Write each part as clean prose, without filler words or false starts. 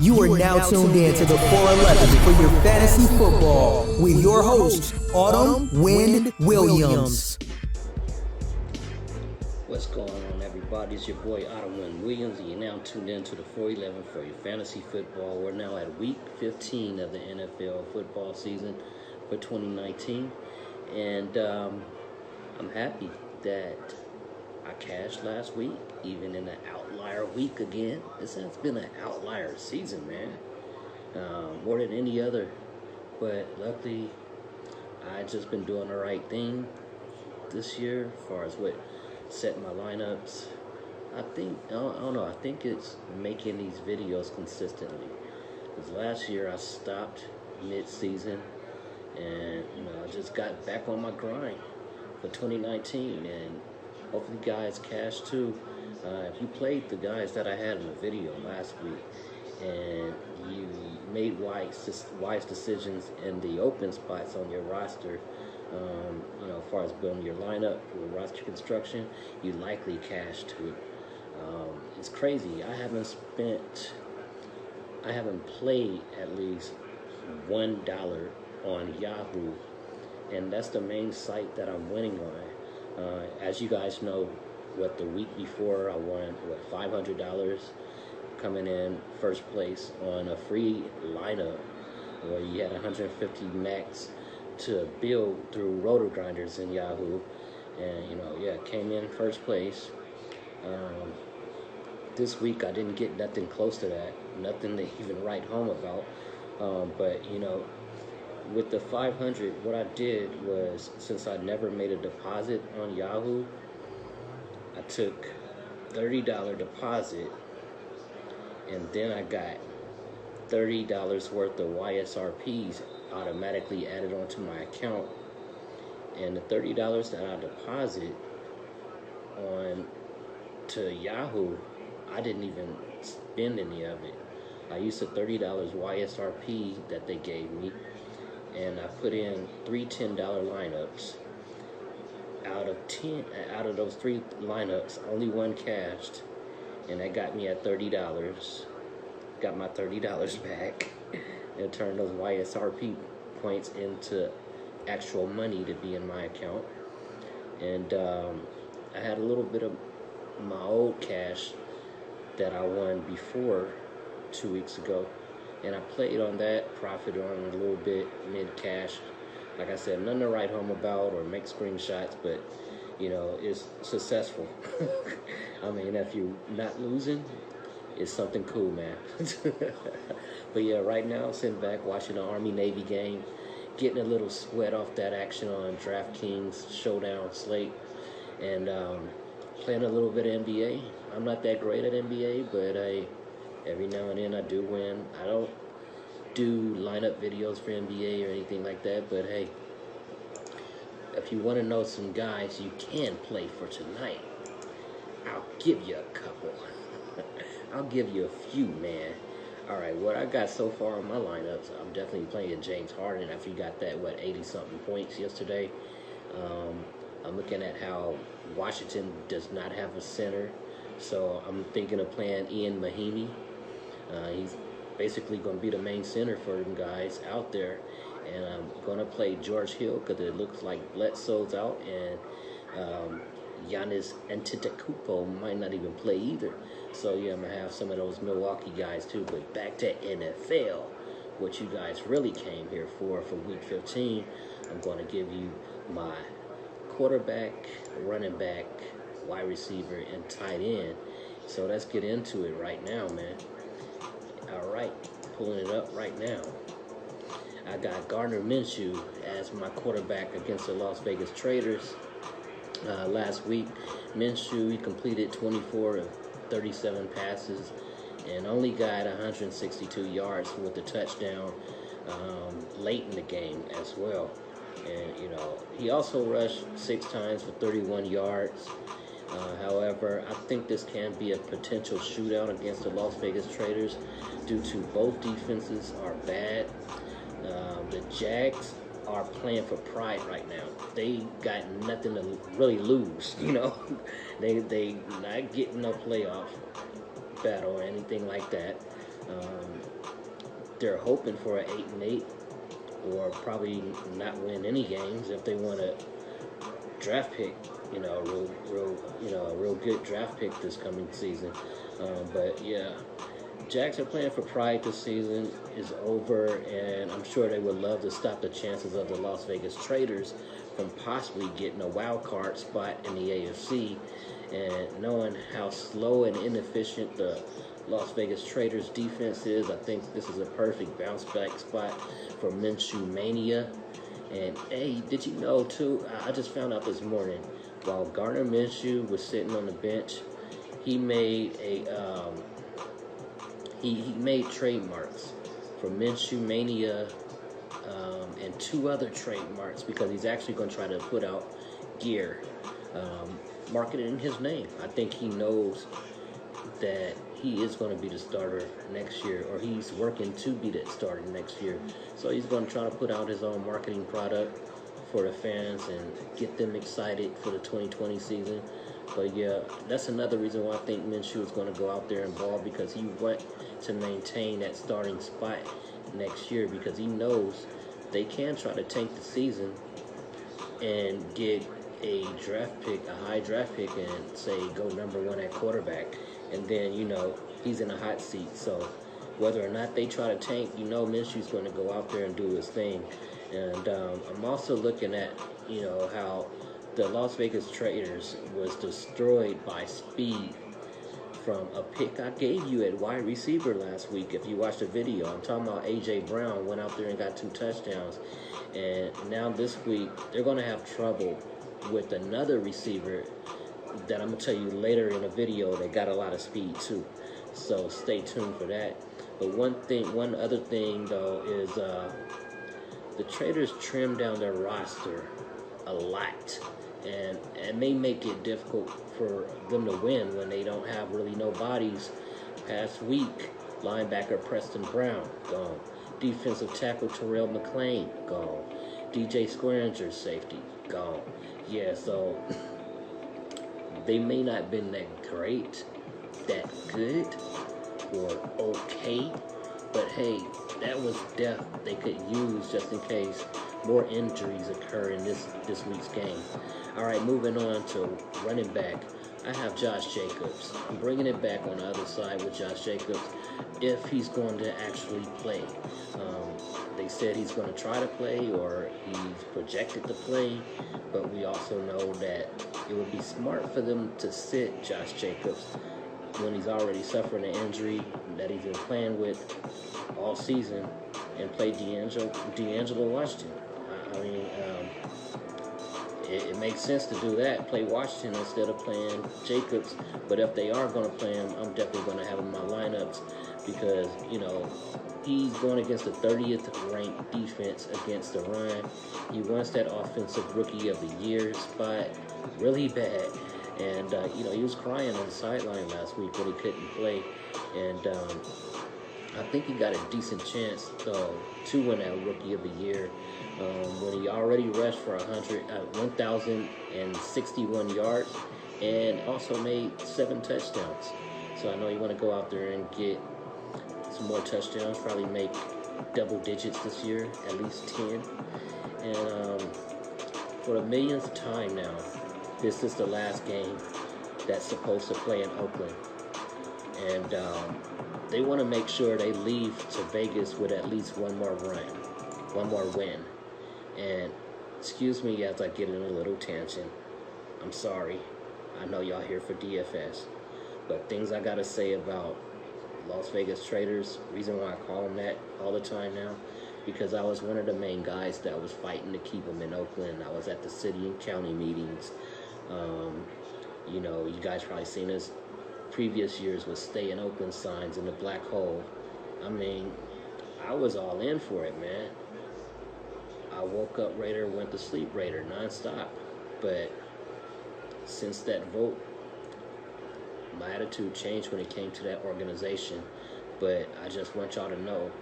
You are now tuned in to the 411 for your fantasy football with your host, Autumn Wind Williams. What's going on, everybody? It's your boy Autumn Wind Williams, and you're now tuned in to the 411 for your fantasy football. We're now at week 15 of the NFL football season for 2019, and I'm happy that I cashed last week, even in an outlier week again. This has been an outlier season, man, more than any other. But luckily, I just been doing the right thing this year as far as what setting my lineups. I don't know. I think it's making these videos consistently. Because last year I stopped mid-season, and I just got back on my grind for 2019, and hopefully guys cash too. If you played the guys that I had in the video last week and you made wise decisions in the open spots on your roster, as far as building your lineup for roster construction, you likely cash too. It's crazy. I haven't played at least $1 on Yahoo, and that's the main site that I'm winning on. As you guys know, the week before I won $500 coming in first place on a free lineup where you had 150 max to build through rotor grinders in Yahoo, and came in first place. This week I didn't get nothing close to that, nothing to even write home about. But with the 500, what I did was, since I never made a deposit on Yahoo, I took $30 deposit, and then I got $30 worth of YSRPs automatically added onto my account. And the $30 that I deposit on to Yahoo, I didn't even spend any of it. I used the $30 YSRP that they gave me, and I put in three $10 lineups. Out of those three lineups, only one cashed, and that got me at $30. Got my $30 back, and turned those YSRP points into actual money to be in my account. And I had a little bit of my old cash that I won before 2 weeks ago, and I played on that, profited on it a little bit, mid-cash. Like I said, nothing to write home about or make screenshots, but, it's successful. I mean, if you're not losing, it's something cool, man. But yeah, right now, sitting back, watching the Army-Navy game, getting a little sweat off that action on DraftKings Showdown Slate, and playing a little bit of NBA. I'm not that great at NBA, but every now and then I do win. I don't do lineup videos for NBA or anything like that, but hey, if you want to know some guys you can play for tonight, I'll give you a couple. I'll give you a few, man. All right, what I got so far on my lineups, I'm definitely playing James Harden after he got that 80-something points yesterday. I'm looking at how Washington does not have a center, so I'm thinking of playing Ian Mahinmi. He's basically going to be the main center for them guys out there, and I'm going to play George Hill because it looks like Bledsoe's out, and Giannis Antetokounmpo might not even play either. So yeah, I'm going to have some of those Milwaukee guys too. But back to NFL, what you guys really came here for week 15, I'm going to give you my quarterback, running back, wide receiver, and tight end. So let's get into it right now, man. All right, pulling it up right now. I got Gardner Minshew as my quarterback against the Las Vegas Raiders. Last week, Minshew, he completed 24 of 37 passes and only got 162 yards with a touchdown late in the game as well. And, he also rushed 6 times for 31 yards. However, I think this can be a potential shootout against the Las Vegas Raiders due to both defenses are bad. The Jags are playing for pride right now. They got nothing to really lose, They not getting no playoff battle or anything like that. they're hoping for an 8-8, or probably not win any games if they want a draft pick, a real good draft pick this coming season. But yeah, Jags are playing for pride this season is over, and I'm sure they would love to stop the chances of the Las Vegas Traders from possibly getting a wild card spot in the AFC. And knowing how slow and inefficient the Las Vegas Traders defense is, I think this is a perfect bounce back spot for Minshew Mania. And hey, did you know too, I just found out this morning, while Gardner Minshew was sitting on the bench, he made he made trademarks for Minshew Mania and 2 other trademarks, because he's actually going to try to put out gear marketed in his name. I think he knows that he is going to be the starter next year, or he's working to be that starter next year. So he's going to try to put out his own marketing product for the fans and get them excited for the 2020 season. But yeah, that's another reason why I think Minshew is going to go out there and ball, because he wants to maintain that starting spot next year, because he knows they can try to tank the season and get a draft pick, a high draft pick, and say go number 1 at quarterback. And then, he's in a hot seat. So whether or not they try to tank, Minshew's going to go out there and do his thing. And I'm also looking at, how the Las Vegas Traders was destroyed by speed from a pick I gave you at wide receiver last week. If you watched the video, I'm talking about A.J. Brown went out there and got 2 touchdowns. And now this week, they're going to have trouble with another receiver that I'm going to tell you later in the video that got a lot of speed too. So stay tuned for that. But one other thing though is the Traders trimmed down their roster a lot, and it may make it difficult for them to win when they don't have really no bodies. Past week, linebacker Preston Brown, gone. Defensive tackle Terrell McClain, gone. DJ Squaringer, safety, gone. Yeah, so they may not have been that great, that good, or okay, but hey, that was depth they could use just in case more injuries occur in this week's game. All right, moving on to running back. I have Josh Jacobs. I'm bringing it back on the other side with Josh Jacobs if he's going to actually play. They said he's going to try to play, or he's projected to play, but we also know that it would be smart for them to sit Josh Jacobs when he's already suffering an injury that he's been playing with all season, and play D'Angelo Washington. It makes sense to do that, play Washington instead of playing Jacobs. But if they are going to play him, I'm definitely going to have him in my lineups, because, he's going against the 30th ranked defense against the run. He wants that offensive rookie of the year spot really bad. And, he was crying on the sideline last week when he couldn't play. And I think he got a decent chance, though, to win that rookie of the year when he already rushed for 1,061 yards and also made 7 touchdowns. So I know you want to go out there and get some more touchdowns, probably make double digits this year, at least 10. And for the millionth time now, this is the last game that's supposed to play in Oakland. And they want to make sure they leave to Vegas with at least one more win. And excuse me as I get in a little tangent. I'm sorry. I know y'all here for DFS. But things I got to say about Las Vegas Traders, reason why I call them that all the time now, because I was one of the main guys that was fighting to keep them in Oakland. I was at the city and county meetings. You guys probably seen this previous years with stay in Oakland signs in the black hole. I mean, I was all in for it, man. I woke up Raider, went to sleep Raider, nonstop. But since that vote, my attitude changed when it came to that organization. But I just want y'all to know,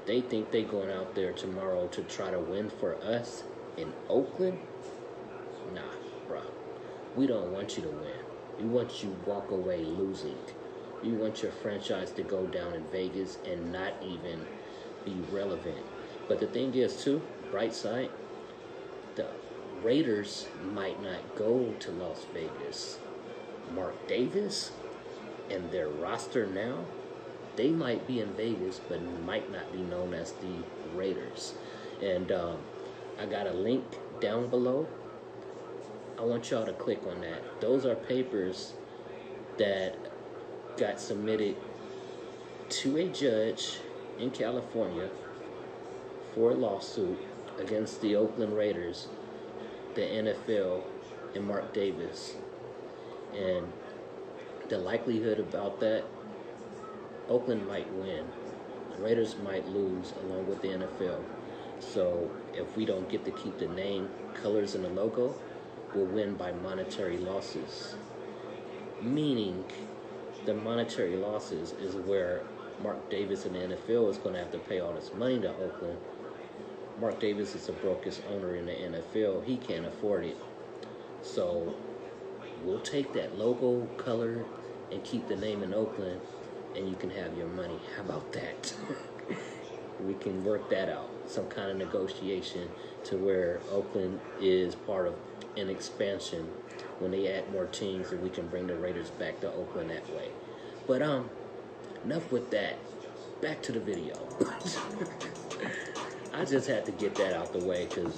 they think they going out there tomorrow to try to win for us in Oakland? Nah, bro. We don't want you to win. We want you to walk away losing. We want your franchise to go down in Vegas and not even be relevant. But the thing is, too, bright side, the Raiders might not go to Las Vegas. Mark Davis and their roster now, they might be in Vegas, but might not be known as the Raiders. And I got a link down below. I want y'all to click on that. Those are papers that got submitted to a judge in California for a lawsuit against the Oakland Raiders, the NFL, and Mark Davis. And the likelihood about that, Oakland might win. The Raiders might lose along with the NFL. So if we don't get to keep the name, colors, and the logo, we'll win by monetary losses. Meaning the monetary losses is where Mark Davis and the NFL is going to have to pay all this money to Oakland. Mark Davis is the brokest owner in the NFL. He can't afford it. So we'll take that logo, color, and keep the name in Oakland, and you can have your money. How about that? We can work that out. Some kind of negotiation to where Oakland is part of an expansion. When they add more teams, and we can bring the Raiders back to Oakland that way. But enough with that. Back to the video. I just had to get that out the way because,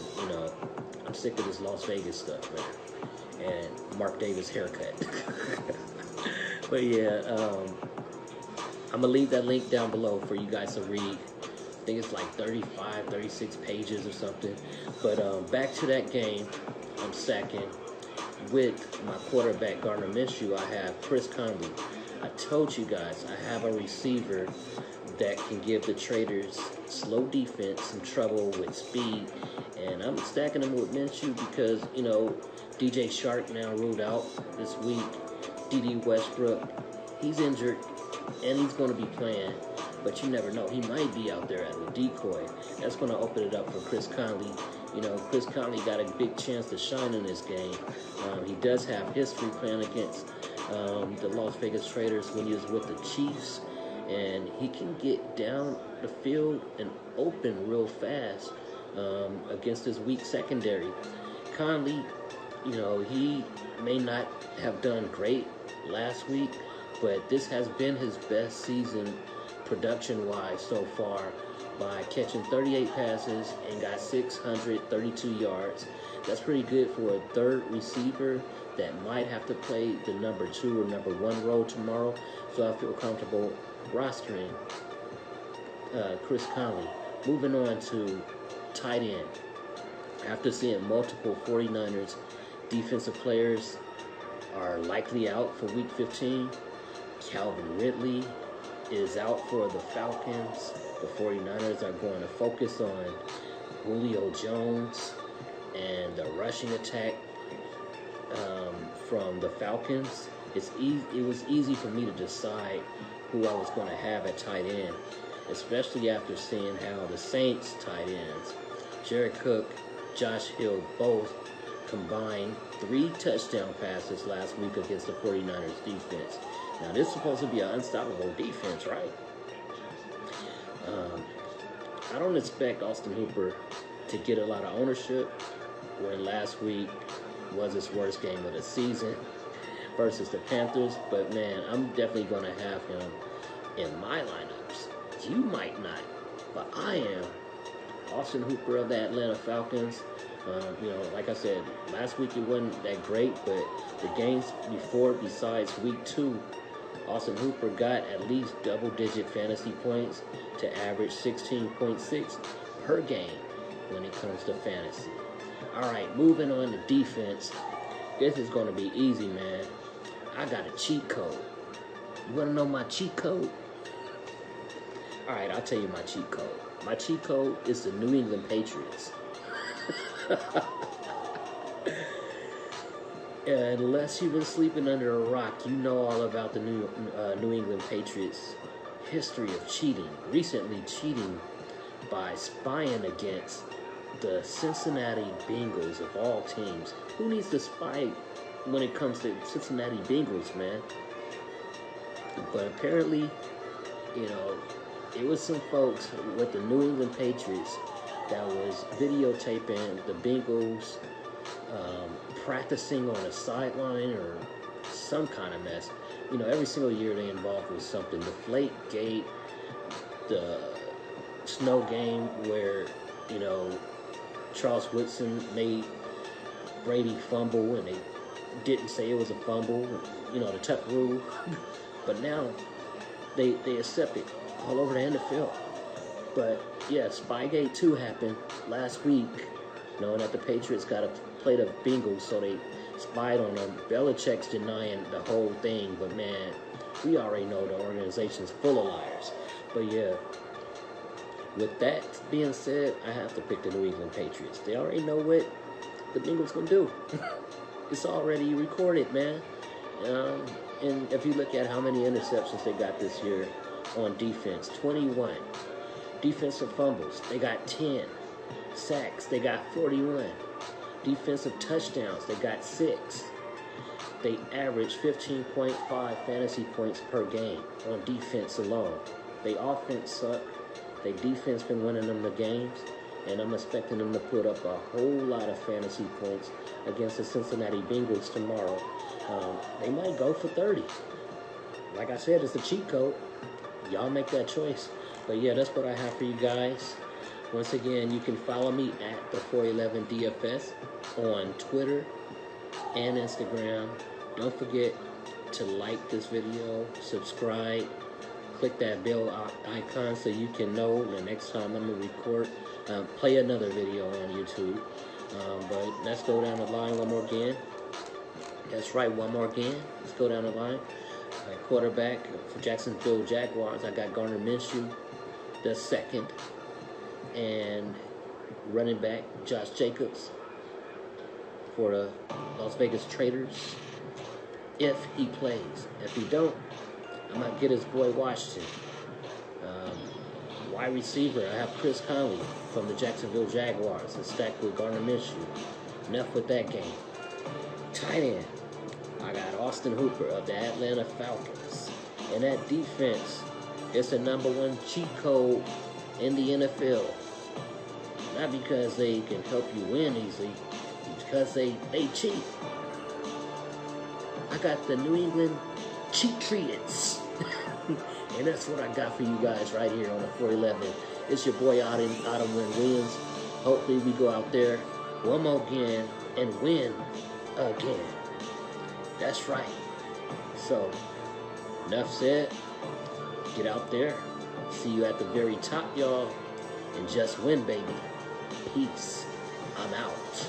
I'm sick of this Las Vegas stuff, man. And Mark Davis haircut. But yeah, I'm going to leave that link down below for you guys to read. I think it's like 35, 36 pages or something. But back to that game, I'm second. With my quarterback, Gardner Minshew, I have Chris Conley. I told you guys I have a receiver that can give the Traders slow defense some trouble with speed. And I'm stacking him with Minshew because, DJ Shark now ruled out this week. D.D. Westbrook, he's injured and he's going to be playing. But you never know. He might be out there as a decoy. That's going to open it up for Chris Conley. Chris Conley got a big chance to shine in this game. He does have history playing against the Las Vegas Raiders when he was with the Chiefs. And he can get down the field and open real fast against his weak secondary. Conley, he may not have done great last week, but this has been his best season production-wise so far, by catching 38 passes and got 632 yards. That's pretty good for a third receiver that might have to play the number 2 or number 1 role tomorrow. So I feel comfortable rostering Chris Conley. Moving on to tight end. After seeing multiple 49ers defensive players are likely out for Week 15, Calvin Ridley is out for the Falcons. The 49ers are going to focus on Julio Jones and the rushing attack from the Falcons. It was easy for me to decide who I was going to have at tight end, especially after seeing how the Saints tight ends, Jared Cook, Josh Hill, both combined 3 touchdown passes last week against the 49ers defense. Now, this is supposed to be an unstoppable defense, right? I don't expect Austin Hooper to get a lot of ownership when last week was his worst game of the season versus the Panthers. But, man, I'm definitely going to have him in my lineups. You might not, but I am. Austin Hooper of the Atlanta Falcons. Like I said, last week it wasn't that great, but the games before, besides week 2, Austin Hooper got at least double-digit fantasy points to average 16.6 per game when it comes to fantasy. All right, moving on to defense. This is going to be easy, man. I got a cheat code. You want to know my cheat code? All right, I'll tell you my cheat code. My cheat code is the New England Patriots. Unless you've been sleeping under a rock, you know all about the New England Patriots' history of cheating. Recently cheating by spying against the Cincinnati Bengals of all teams. Who needs to spy when it comes to Cincinnati Bengals, man? But apparently, it was some folks with the New England Patriots that was videotaping the Bengals practicing on a sideline or some kind of mess. You know, every single year they involved with something. The Flake Gate, the snow game where, you know, Charles Woodson made Brady fumble and they didn't say it was a fumble, you know, the Tuck rule. But now they accept it all over the NFL. But yeah, Spygate 2 happened last week, knowing that the Patriots got to play the Bengals, so they spied on them. Belichick's denying the whole thing, but man, we already know the organization's full of liars. But yeah, with that being said, I have to pick the New England Patriots. They already know what the Bengals gonna do. It's already recorded, man. And if you look at how many interceptions they got this year on defense, 21. Defensive fumbles, they got 10. Sacks, they got 41. Defensive touchdowns, they got 6. They average 15.5 fantasy points per game on defense alone. They offense suck. They defense been winning them the games. And I'm expecting them to put up a whole lot of fantasy points against the Cincinnati Bengals tomorrow. They might go for 30. Like I said, it's a cheat code. Y'all make that choice. But yeah, that's what I have for you guys. Once again, you can follow me at the 411DFS on Twitter and Instagram. Don't forget to like this video, subscribe, click that bell icon so you can know the next time I'm going to record, play another video on YouTube. But let's go down the line one more again. That's right, one more again. Let's go down the line. Quarterback for Jacksonville Jaguars, I got Gardner Minshew, the second. And running back Josh Jacobs for the Las Vegas Traders, if he plays. If he don't, I might get his boy Washington. Wide receiver, I have Chris Conley from the Jacksonville Jaguars and stacked with Gardner Minshew. Enough with that game. Tight end, I got Austin Hooper of the Atlanta Falcons. And that defense is the #1 cheat code in the NFL. Not because they can help you win easily, because they cheat. I got the New England Cheat Treats. And that's what I got for you guys right here on the 411. It's your boy Autumn Williams. Hopefully we go out there one more again and win again. That's right. So, enough said. Get out there. See you at the very top, y'all. And just win, baby. Peace. I'm out.